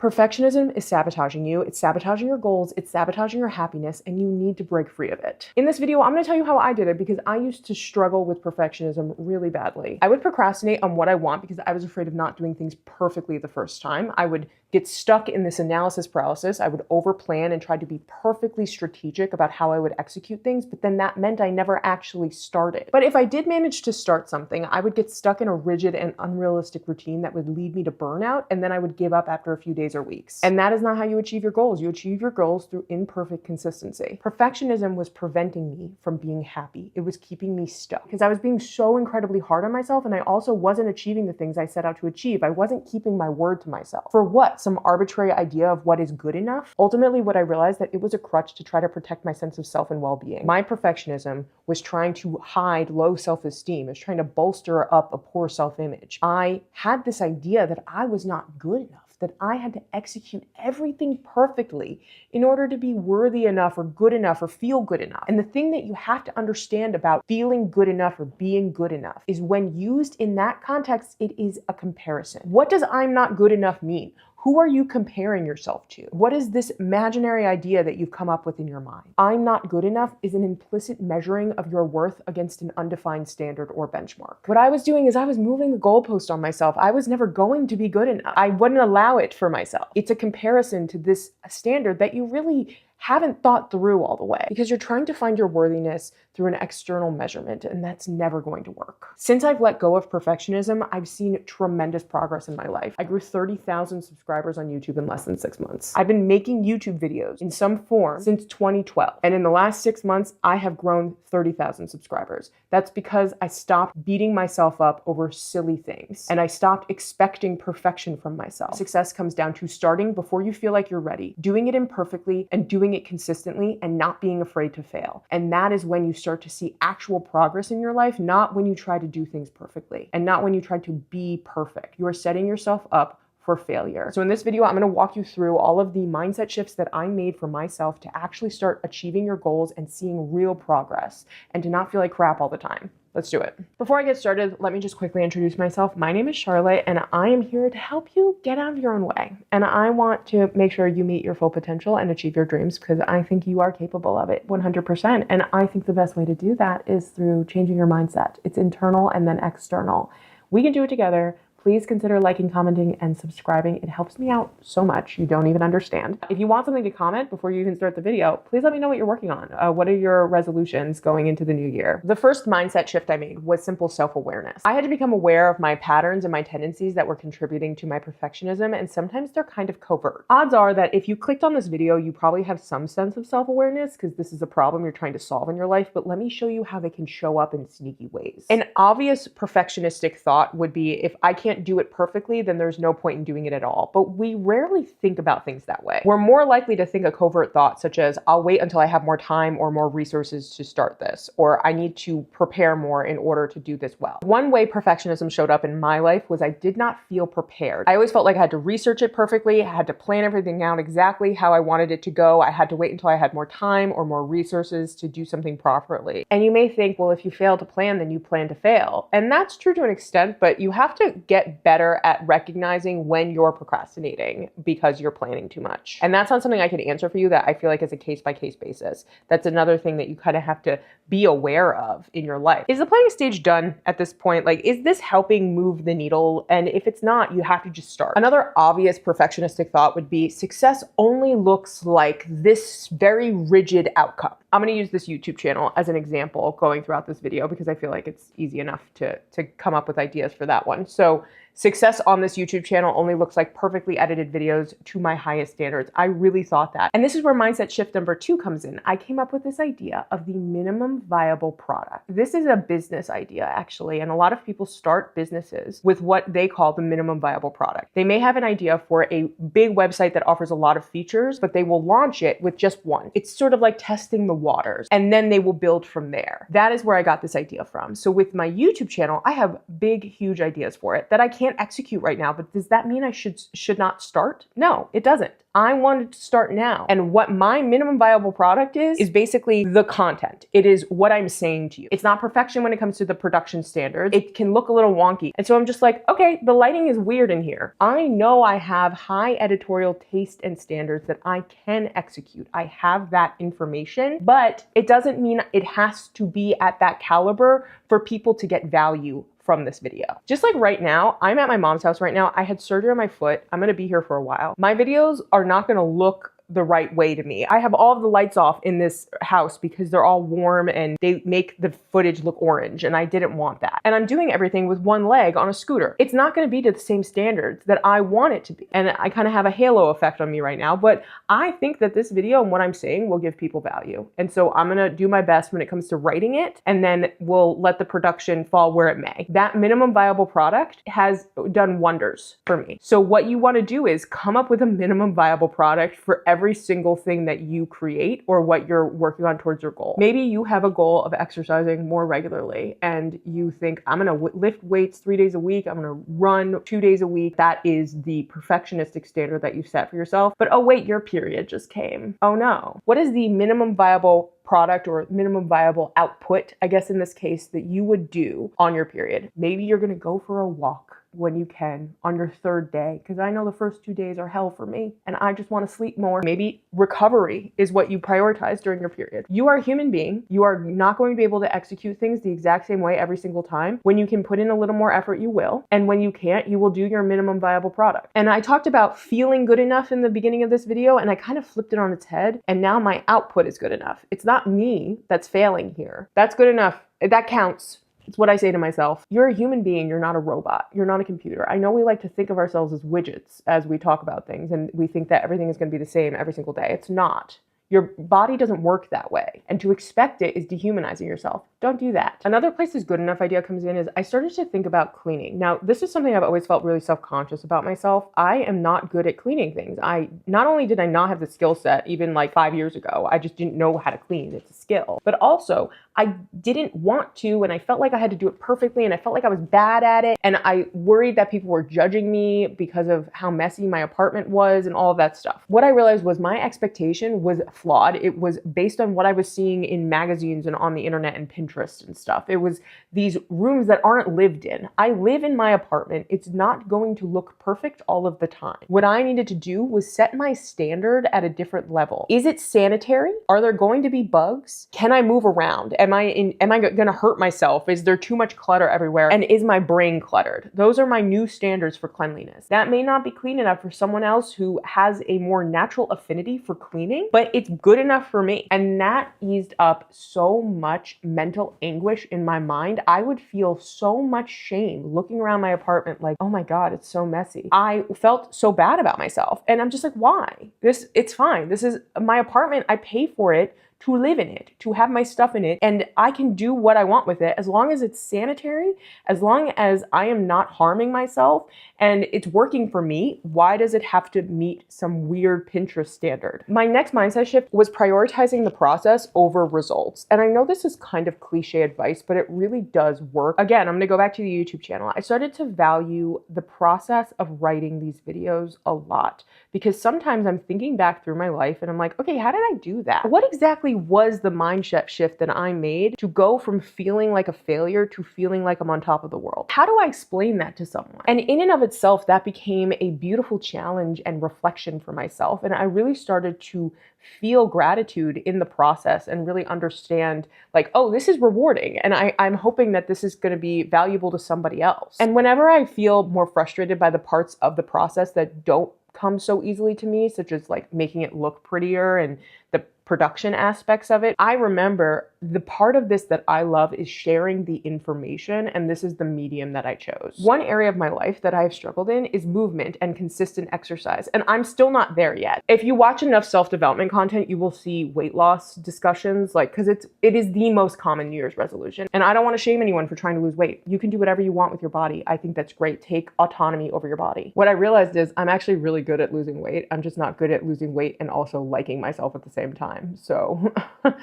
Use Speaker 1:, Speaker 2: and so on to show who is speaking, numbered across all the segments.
Speaker 1: Perfectionism is sabotaging you. It's sabotaging your goals. It's sabotaging your happiness, and you need to break free of it. In this video, I'm going to tell you how I did it because I used to struggle with perfectionism really badly. I would procrastinate on what I want because I was afraid of not doing things perfectly the first time. I would get stuck in this analysis paralysis. I would overplan and try to be perfectly strategic about how I would execute things, but then that meant I never actually started. But if I did manage to start something, I would get stuck in a rigid and unrealistic routine that would lead me to burnout, and then I would give up after a few days or weeks. And that is not how you achieve your goals. You achieve your goals through imperfect consistency. Perfectionism was preventing me from being happy. It was keeping me stuck because I was being so incredibly hard on myself, and I also wasn't achieving the things I set out to achieve. I wasn't keeping my word to myself. For what? Some arbitrary idea of what is good enough? Ultimately, what I realized that it was a crutch to try to protect my sense of self and well-being. My perfectionism was trying to hide low self-esteem. It was trying to bolster up a poor self-image. I had this idea that I was not good enough, that I had to execute everything perfectly in order to be worthy enough or good enough or feel good enough. And the thing that you have to understand about feeling good enough or being good enough is when used in that context, it is a comparison. What does I'm not good enough mean? Who are you comparing yourself to? What is this imaginary idea that you've come up with in your mind? I'm not good enough is an implicit measuring of your worth against an undefined standard or benchmark. What I was doing is I was moving the goalpost on myself. I was never going to be good enough. I wouldn't allow it for myself. It's a comparison to this standard that you really haven't thought through all the way because you're trying to find your worthiness through an external measurement, and that's never going to work. Since I've let go of perfectionism, I've seen tremendous progress in my life. I grew 30,000 subscribers on YouTube in less than 6 months. I've been making YouTube videos in some form since 2012, and in the last 6 months, I have grown 30,000 subscribers. That's because I stopped beating myself up over silly things, and I stopped expecting perfection from myself. Success comes down to starting before you feel like you're ready, doing it imperfectly, and doing it consistently and not being afraid to fail. And that is when you start to see actual progress in your life, not when you try to do things perfectly and not when you try to be perfect. You are setting yourself up for failure. So in this video, I'm going to walk you through all of the mindset shifts that I made for myself to actually start achieving your goals and seeing real progress and to not feel like crap all the time. Let's do it. Before I get started, let me just quickly introduce myself. My name is Charlotte, and I am here to help you get out of your own way. And I want to make sure you meet your full potential and achieve your dreams because I think you are capable of it 100%. And I think the best way to do that is through changing your mindset. It's internal and then external. We can do it together. Please consider liking, commenting, and subscribing. It helps me out so much. You don't even understand. If you want something to comment before you even start the video, please let me know what you're working on. What are your resolutions going into the new year? The first mindset shift I made was simple self-awareness. I had to become aware of my patterns and my tendencies that were contributing to my perfectionism, and sometimes they're kind of covert. Odds are that if you clicked on this video, you probably have some sense of self-awareness because this is a problem you're trying to solve in your life, but let me show you how they can show up in sneaky ways. An obvious perfectionistic thought would be, if I can't do it perfectly, then there's no point in doing it at all. But we rarely think about things that way. We're more likely to think a covert thought such as, I'll wait until I have more time or more resources to start this, or I need to prepare more in order to do this well. One way perfectionism showed up in my life was I did not feel prepared. I always felt like I had to research it perfectly. I had to plan everything out exactly how I wanted it to go. I had to wait until I had more time or more resources to do something properly. And you may think, well, if you fail to plan, then you plan to fail. And that's true to an extent, but you have to get better at recognizing when you're procrastinating because you're planning too much. And that's not something I can answer for you. That I feel like is a case-by-case basis. That's another thing that you kind of have to be aware of in your life. Is the planning stage done at this point? Like, is this helping move the needle? And if it's not, you have to just start. Another obvious perfectionistic thought would be success only looks like this very rigid outcome. I'm going to use this YouTube channel as an example going throughout this video because I feel like it's easy enough to come up with ideas for that one. So success on this YouTube channel only looks like perfectly edited videos to my highest standards. I really thought that. And this is where mindset shift number 2 comes in. I came up with this idea of the minimum viable product. This is a business idea, actually, and a lot of people start businesses with what they call the minimum viable product. They may have an idea for a big website that offers a lot of features, but they will launch it with just one. It's sort of like testing the waters, and then they will build from there. That is where I got this idea from. So with my YouTube channel, I have big, huge ideas for it that I can't can't execute right now, but does that mean I should not start? No, it doesn't. I wanted to start now. And what my minimum viable product is basically the content. It is what I'm saying to you. It's not perfection when it comes to the production standards. It can look a little wonky. And so I'm just like, okay, the lighting is weird in here. I know I have high editorial taste and standards that I can execute. I have that information, but it doesn't mean it has to be at that caliber for people to get value from this video. Just like right now, I'm at my mom's house right now. I had surgery on my foot. I'm gonna be here for a while. My videos are not gonna look the right way to me. I have all of the lights off in this house because they're all warm and they make the footage look orange, and I didn't want that. And I'm doing everything with one leg on a scooter. It's not going to be to the same standards that I want it to be. And I kind of have a halo effect on me right now, but I think that this video and what I'm saying will give people value. And so I'm going to do my best when it comes to writing it, and then we'll let the production fall where it may. That minimum viable product has done wonders for me. So what you want to do is come up with a minimum viable product for every single thing that you create or what you're working on towards your goal. Maybe you have a goal of exercising more regularly and you think, I'm going to lift weights 3 days a week. I'm going to run 2 days a week. That is the perfectionistic standard that you've set for yourself. But oh wait, your period just came. Oh no. What is the minimum viable product or minimum viable output, I guess in this case, that you would do on your period? Maybe you're going to go for a walk when you can on your third day, because I know the first 2 days are hell for me and I just want to sleep more. Maybe recovery is what you prioritize during your period. You are a human being. You are not going to be able to execute things the exact same way every single time. When you can put in a little more effort, you will. And when you can't, you will do your minimum viable product. And I talked about feeling good enough in the beginning of this video, and I kind of flipped it on its head. And now my output is good enough. It's not me that's failing here. That's good enough. That counts. It's what I say to myself. You're a human being. You're not a robot. You're not a computer. I know we like to think of ourselves as widgets as we talk about things, and we think that everything is going to be the same every single day. It's not. Your body doesn't work that way. And to expect it is dehumanizing yourself. Don't do that. Another place this good enough idea comes in is I started to think about cleaning. Now, this is something I've always felt really self-conscious about myself. I am not good at cleaning things. Not only did I not have the skill set even like 5 years ago, I just didn't know how to clean. It's a skill. But also, I didn't want to, and I felt like I had to do it perfectly, and I felt like I was bad at it, and I worried that people were judging me because of how messy my apartment was and all of that stuff. What I realized was my expectation was flawed. It was based on what I was seeing in magazines and on the internet and Pinterest and stuff. It was these rooms that aren't lived in. I live in my apartment. It's not going to look perfect all of the time. What I needed to do was set my standard at a different level. Is it sanitary? Are there going to be bugs? Can I move around? Am I going to hurt myself? Is there too much clutter everywhere? And is my brain cluttered? Those are my new standards for cleanliness. That may not be clean enough for someone else who has a more natural affinity for cleaning, but it's good enough for me. And that eased up so much mental anguish in my mind. I would feel so much shame looking around my apartment like, oh my God, it's so messy. I felt so bad about myself. And I'm just like, why? It's fine. This is my apartment. I pay for it to live in it, to have my stuff in it, and I can do what I want with it as long as it's sanitary, as long as I am not harming myself and it's working for me. Why does it have to meet some weird Pinterest standard? My next mindset shift was prioritizing the process over results. And I know this is kind of cliche advice, but it really does work. Again, I'm gonna go back to the YouTube channel. I started to value the process of writing these videos a lot, because sometimes I'm thinking back through my life and I'm like, okay, how did I do that? What exactly was the mindset shift that I made to go from feeling like a failure to feeling like I'm on top of the world? How do I explain that to someone? And in and of itself, that became a beautiful challenge and reflection for myself. And I really started to feel gratitude in the process and really understand like, oh, this is rewarding. And I'm hoping that this is going to be valuable to somebody else. And whenever I feel more frustrated by the parts of the process that don't come so easily to me, such as like making it look prettier and the production aspects of it, I remember the part of this that I love is sharing the information, and this is the medium that I chose. One area of my life that I've struggled in is movement and consistent exercise, and I'm still not there yet. If you watch enough self-development content, you will see weight loss discussions, like, because it is the most common New Year's resolution, and I don't want to shame anyone for trying to lose weight. You can do whatever you want with your body. I think that's great. Take autonomy over your body. What I realized is I'm actually really good at losing weight. I'm just not good at losing weight and also liking myself at the same time. So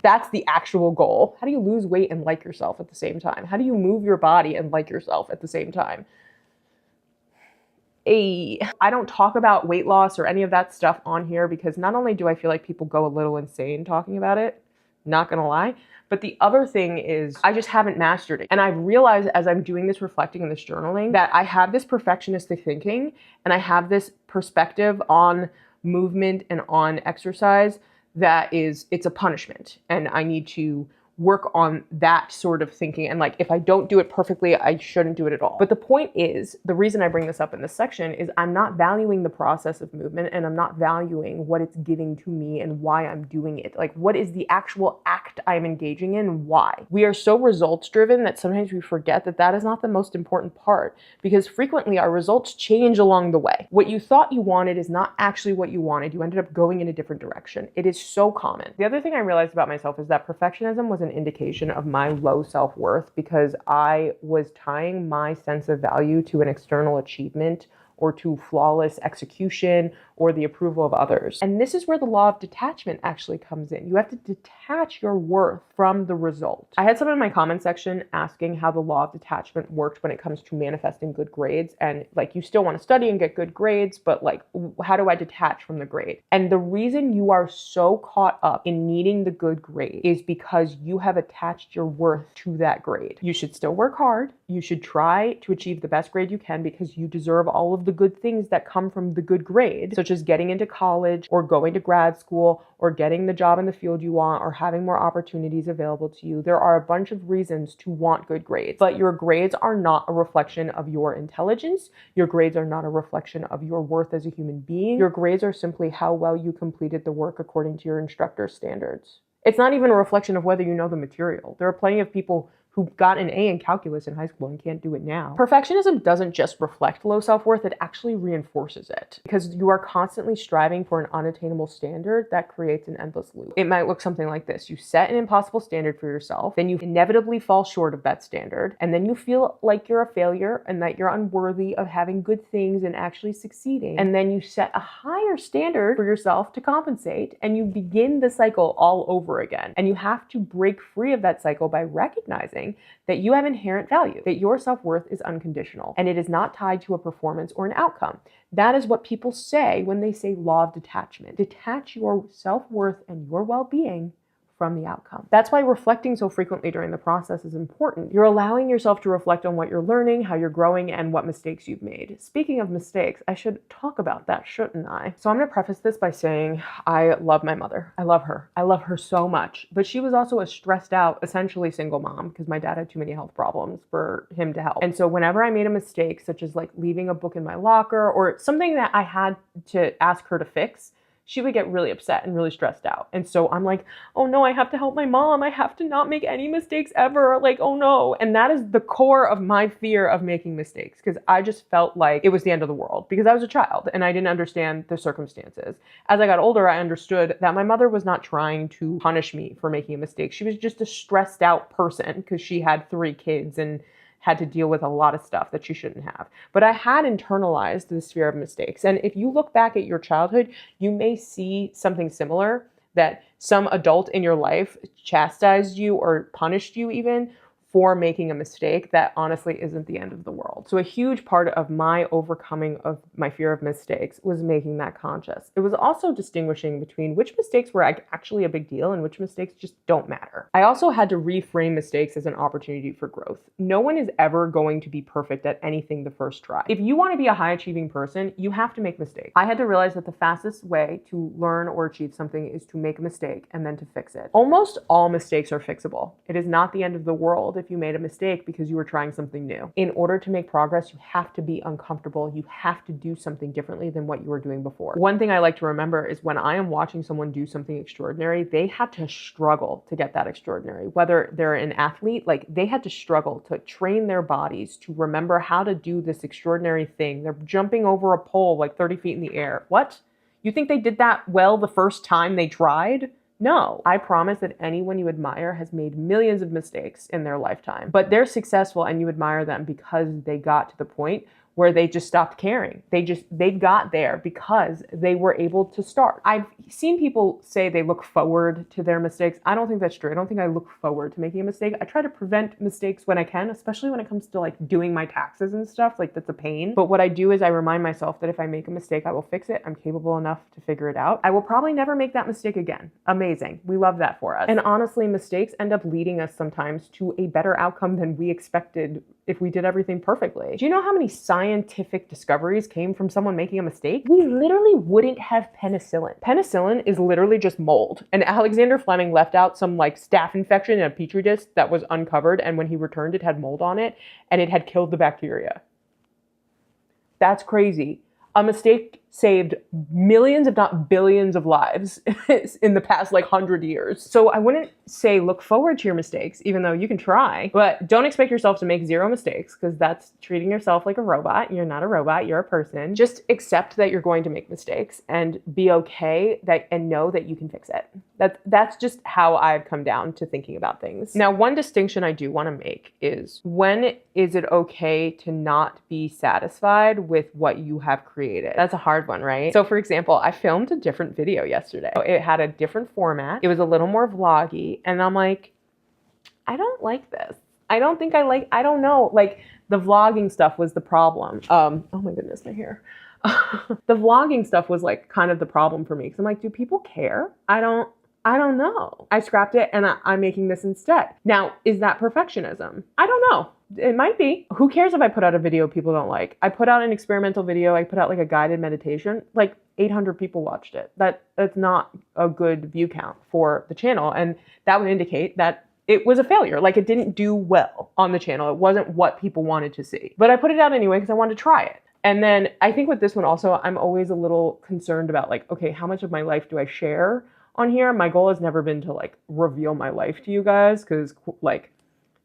Speaker 1: that's the actual goal. How do you lose weight and like yourself at the same time? How do you move your body and like yourself at the same time? I don't talk about weight loss or any of that stuff on here because not only do I feel like people go a little insane talking about it, not gonna lie, but the other thing is I just haven't mastered it. And I've realized as I'm doing this reflecting and this journaling that I have this perfectionistic thinking and I have this perspective on movement and on exercise that it's a punishment. And I need to work on that sort of thinking. And like, if I don't do it perfectly, I shouldn't do it at all. But the point is, the reason I bring this up in this section is I'm not valuing the process of movement and I'm not valuing what it's giving to me and why I'm doing it. Like, what is the actual act I'm engaging in and why? We are so results driven that sometimes we forget that that is not the most important part, because frequently our results change along the way. What you thought you wanted is not actually what you wanted. You ended up going in a different direction. It is so common. The other thing I realized about myself is that perfectionism was an indication of my low self-worth because I was tying my sense of value to an external achievement or to flawless execution or the approval of others. And this is where the law of detachment actually comes in. You have to detach your worth from the result. I had someone in my comment section asking how the law of detachment worked when it comes to manifesting good grades. And like, you still want to study and get good grades, but like, how do I detach from the grade? And the reason you are so caught up in needing the good grade is because you have attached your worth to that grade. You should still work hard. You should try to achieve the best grade you can because you deserve all of the good things that come from the good grade, such as getting into college or going to grad school or getting the job in the field you want or having more opportunities available to you. There are a bunch of reasons to want good grades, but your grades are not a reflection of your intelligence. Your grades are not a reflection of your worth as a human being. Your grades are simply how well you completed the work according to your instructor's standards. It's not even a reflection of whether you know the material. There are plenty of people who got an A in calculus in high school and can't do it now. Perfectionism doesn't just reflect low self-worth, it actually reinforces it because you are constantly striving for an unattainable standard that creates an endless loop. It might look something like this. You set an impossible standard for yourself, then you inevitably fall short of that standard, and then you feel like you're a failure and that you're unworthy of having good things and actually succeeding. And then you set a higher standard for yourself to compensate, and you begin the cycle all over again. And you have to break free of that cycle by recognizing that you have inherent value, that your self-worth is unconditional, and it is not tied to a performance or an outcome. That is what people say when they say law of detachment. Detach your self-worth and your well-being from the outcome. That's why reflecting so frequently during the process is important. You're allowing yourself to reflect on what you're learning, how you're growing, and what mistakes you've made. Speaking of mistakes, I should talk about that, shouldn't I? So I'm gonna preface this by saying I love my mother. I love her. I love her so much. But she was also a stressed out, essentially single mom because my dad had too many health problems for him to help. And so whenever I made a mistake, such as like leaving a book in my locker or something that I had to ask her to fix, she would get really upset and really stressed out. And so I'm like, oh no, I have to help my mom. I have to not make any mistakes ever. Like, oh no. And that is the core of my fear of making mistakes because I just felt like it was the end of the world because I was a child and I didn't understand the circumstances. As I got older, I understood that my mother was not trying to punish me for making a mistake. She was just a stressed out person because she had 3 kids and had to deal with a lot of stuff that she shouldn't have. But I had internalized this fear of mistakes. And if you look back at your childhood, you may see something similar, that some adult in your life chastised you or punished you even for making a mistake that honestly isn't the end of the world. So a huge part of my overcoming of my fear of mistakes was making that conscious. It was also distinguishing between which mistakes were actually a big deal and which mistakes just don't matter. I also had to reframe mistakes as an opportunity for growth. No one is ever going to be perfect at anything the first try. If you want to be a high achieving person, you have to make mistakes. I had to realize that the fastest way to learn or achieve something is to make a mistake and then to fix it. Almost all mistakes are fixable. It is not the end of the world if you made a mistake because you were trying something new. In order to make progress, you have to be uncomfortable. You have to do something differently than what you were doing before. One thing I like to remember is when I am watching someone do something extraordinary, they had to struggle to get that extraordinary. Whether they're an athlete, like they had to struggle to train their bodies to remember how to do this extraordinary thing. They're jumping over a pole like 30 feet in the air. What? You think they did that well the first time they tried? No, I promise that anyone you admire has made millions of mistakes in their lifetime, but they're successful and you admire them because they got to the point where they just stopped caring. They got there because they were able to start. I've seen people say they look forward to their mistakes. I don't think that's true. I don't think I look forward to making a mistake. I try to prevent mistakes when I can, especially when it comes to like doing my taxes and stuff. Like that's a pain. But what I do is I remind myself that if I make a mistake, I will fix it. I'm capable enough to figure it out. I will probably never make that mistake again. Amazing. We love that for us. And honestly, mistakes end up leading us sometimes to a better outcome than we expected if we did everything perfectly. Do you know how many scientific discoveries came from someone making a mistake? We literally wouldn't have penicillin. Penicillin is literally just mold. And Alexander Fleming left out some like staph infection in a petri dish that was uncovered, and when he returned, it had mold on it, and it had killed the bacteria. That's crazy. A mistake saved millions, if not billions of lives in the past like 100 years. So I wouldn't say look forward to your mistakes, even though you can try, but don't expect yourself to make 0 mistakes because that's treating yourself like a robot. You're not a robot, you're a person. Just accept that you're going to make mistakes and be okay and know that you can fix it. That's just how I've come down to thinking about things. Now, one distinction I do want to make is when is it okay to not be satisfied with what you have created? That's a hard one, right? So for example, I filmed a different video yesterday. It had a different format. It was a little more vloggy. And I'm like, I don't like this. I don't know. Like the vlogging stuff was the problem. Oh my goodness, my hair. The vlogging stuff was like kind of the problem for me. Cause I'm like, do people care? I don't know. I scrapped it and I'm making this instead. Now, is that perfectionism? I don't know. It might be. Who cares if I put out a video people don't like? I put out an experimental video. I put out like a guided meditation. Like 800 people watched it. That's not a good view count for the channel. And that would indicate that it was a failure. Like it didn't do well on the channel. It wasn't what people wanted to see. But I put it out anyway because I wanted to try it. And then I think with this one also, I'm always a little concerned about like, okay, how much of my life do I share on here? My goal has never been to like reveal my life to you guys because like,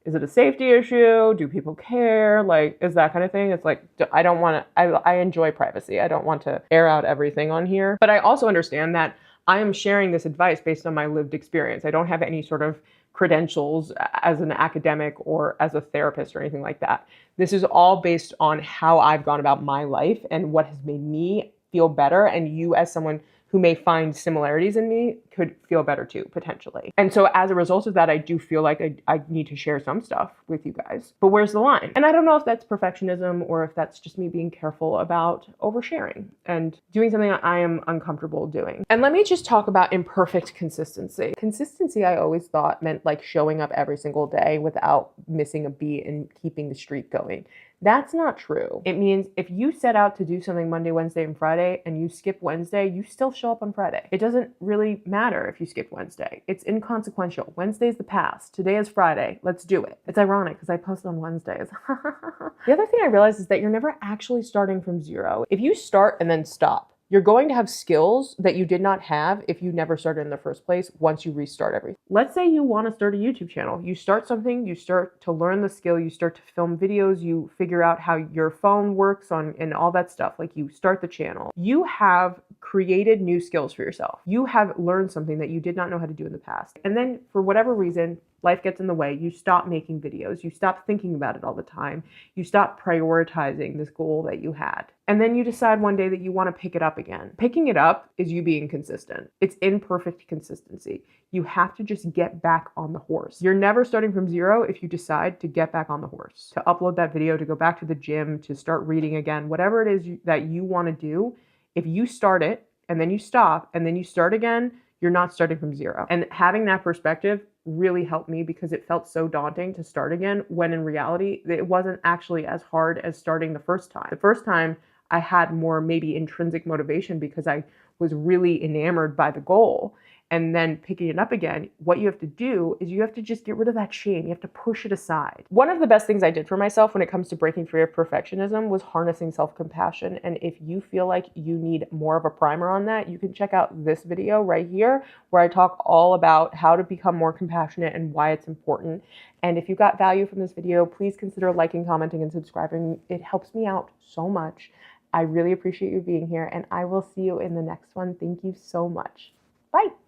Speaker 1: is it a safety issue? Do people care? Like, is that kind of thing? It's like, I don't want to, I enjoy privacy. I don't want to air out everything on here. But I also understand that I am sharing this advice based on my lived experience. I don't have any sort of credentials as an academic or as a therapist or anything like that. This is all based on how I've gone about my life and what has made me feel better. And you as someone who may find similarities in me could feel better too, potentially. And so as a result of that, I do feel like I need to share some stuff with you guys. But where's the line? And I don't know if that's perfectionism or if that's just me being careful about oversharing and doing something I am uncomfortable doing. And let me just talk about imperfect consistency. Consistency, I always thought meant like showing up every single day without missing a beat and keeping the streak going. That's not true. It means if you set out to do something Monday, Wednesday, and Friday, and you skip Wednesday, you still show up on Friday. It doesn't really matter if you skip Wednesday. It's inconsequential. Wednesday's the past. Today is Friday. Let's do it. It's ironic because I post on Wednesdays. The other thing I realized is that you're never actually starting from 0. If you start and then stop, you're going to have skills that you did not have if you never started in the first place once you restart everything. Let's say you want to start a YouTube channel. You start something, you start to learn the skill, you start to film videos, you figure out how your phone works and all that stuff. Like you start the channel. You have created new skills for yourself. You have learned something that you did not know how to do in the past. And then for whatever reason, life gets in the way. You stop making videos. You stop thinking about it all the time. You stop prioritizing this goal that you had. And then you decide one day that you want to pick it up again. Picking it up is you being consistent. It's imperfect consistency. You have to just get back on the horse. You're never starting from 0 if you decide to get back on the horse, to upload that video, to go back to the gym, to start reading again, whatever it is that you want to do. If you start it and then you stop and then you start again, you're not starting from 0. And having that perspective really helped me because it felt so daunting to start again when in reality, it wasn't actually as hard as starting the first time. The first time I had more maybe intrinsic motivation because I was really enamored by the goal. And then picking it up again, what you have to do is you have to just get rid of that shame. You have to push it aside. One of the best things I did for myself when it comes to breaking free of perfectionism was harnessing self-compassion. And if you feel like you need more of a primer on that, you can check out this video right here where I talk all about how to become more compassionate and why it's important. And if you got value from this video, please consider liking, commenting, and subscribing. It helps me out so much. I really appreciate you being here, and I will see you in the next one. Thank you so much. Bye.